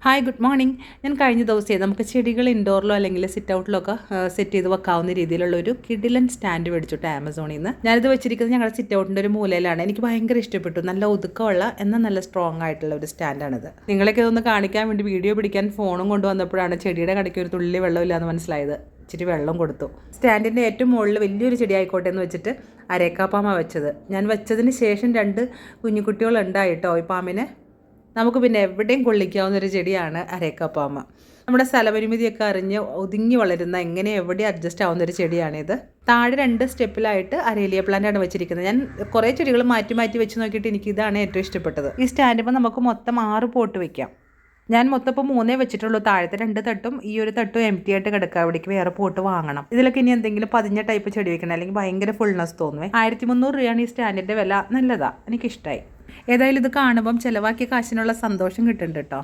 Hi good morning. ഞാൻ കഴിഞ്ഞ ദിവസമേ നമുക്ക് ചെടികൾ ഇൻഡോറിലോ അല്ലെങ്കിൽ സിറ്റ് ഔട്ടിലോ ഒക്കെ സെറ്റ് ചെയ്ത് വെക്കാവുന്ന രീതിയിലുള്ള ഒരു കിഡിലൻ സ്റ്റാൻഡ് മേടിച്ചിട്ട് ആമസോണിൽ നിന്ന്. ഞാനിത് വെച്ചിരിക്കുന്നത് ഞങ്ങളുടെ സിറ്റ് ഔട്ടിൻ്റെ ഒരു മൂലയിലാണ്. എനിക്ക് ഭയങ്കര ഇഷ്ടപ്പെട്ടു. നല്ല ഒതുക്കമുള്ള എന്നാൽ നല്ല സ്ട്രോങ് ആയിട്ടുള്ള ഒരു സ്റ്റാൻഡാണിത്. നിങ്ങളൊക്കെ ഇതൊന്ന് കാണിക്കാൻ വേണ്ടി വീഡിയോ പിടിക്കാൻ ഫോണും കൊണ്ടുവന്നപ്പോഴാണ് ചെടിയുടെ കടയ്ക്ക് ഒരു തുള്ളി വെള്ളമില്ലാന്ന് മനസ്സിലായത്. ഇച്ചിരി വെള്ളം കൊടുത്തു. സ്റ്റാൻഡിൻ്റെ ഏറ്റവും മുകളിൽ വലിയൊരു ചെടി ആയിക്കോട്ടെ എന്ന് വെച്ചിട്ട് അരേക്കാപ്പാമ വെച്ചത്. ഞാൻ വെച്ചതിന് ശേഷം 2 കുഞ്ഞുകുട്ടികളുണ്ടായിട്ടോ ഈ പാമ്പിന്. നമുക്ക് പിന്നെ എവിടെയും കൊള്ളിക്കാവുന്ന ഒരു ചെടിയാണ് അരേക്കാപ്പാമ. നമ്മുടെ സ്ഥലപരിമിതിയൊക്കെ അറിഞ്ഞ് ഒതുങ്ങി വളരുന്ന എങ്ങനെ എവിടെ അഡ്ജസ്റ്റ് ആവുന്ന ഒരു ചെടിയാണിത്. താഴെ 2 സ്റ്റെപ്പിലായിട്ട് അരേലിയ പ്ലാന്റാണ് വെച്ചിരിക്കുന്നത്. ഞാൻ കുറേ ചെടികൾ മാറ്റി മാറ്റി വെച്ച് നോക്കിയിട്ട് എനിക്ക് ഇതാണ് ഏറ്റവും ഇഷ്ടപ്പെട്ടത്. ഈ സ്റ്റാൻഡിപ്പോൾ നമുക്ക് മൊത്തം 6 പോട്ട് വെക്കാം. ഞാൻ മൊത്തം ഇപ്പോൾ 3 വെച്ചിട്ടുള്ളൂ. താഴത്തെ 2 തട്ടും ഈ ഒരു തട്ടും എംറ്റി ആയിട്ട് കിടക്കുക. അവിടേക്ക് വേറെ പോട്ട് വാങ്ങണം. ഇതിലൊക്കെ ഇനി എന്തെങ്കിലും പതിഞ്ഞ ടൈപ്പ് ചെടി വെക്കണം, അല്ലെങ്കിൽ ഭയങ്കര ഫുൾനെസ് തോന്നുവേ. 1300 രൂപയാണ് ഈ സ്റ്റാൻഡിൻ്റെ വില. നല്ലതാണ്, എനിക്കിഷ്ടമായി. ഏതായാലും ഇത് കാണുമ്പം ചിലവാക്കിയ കാശിനുള്ള സന്തോഷം കിട്ടുന്നുണ്ട് കേട്ടോ.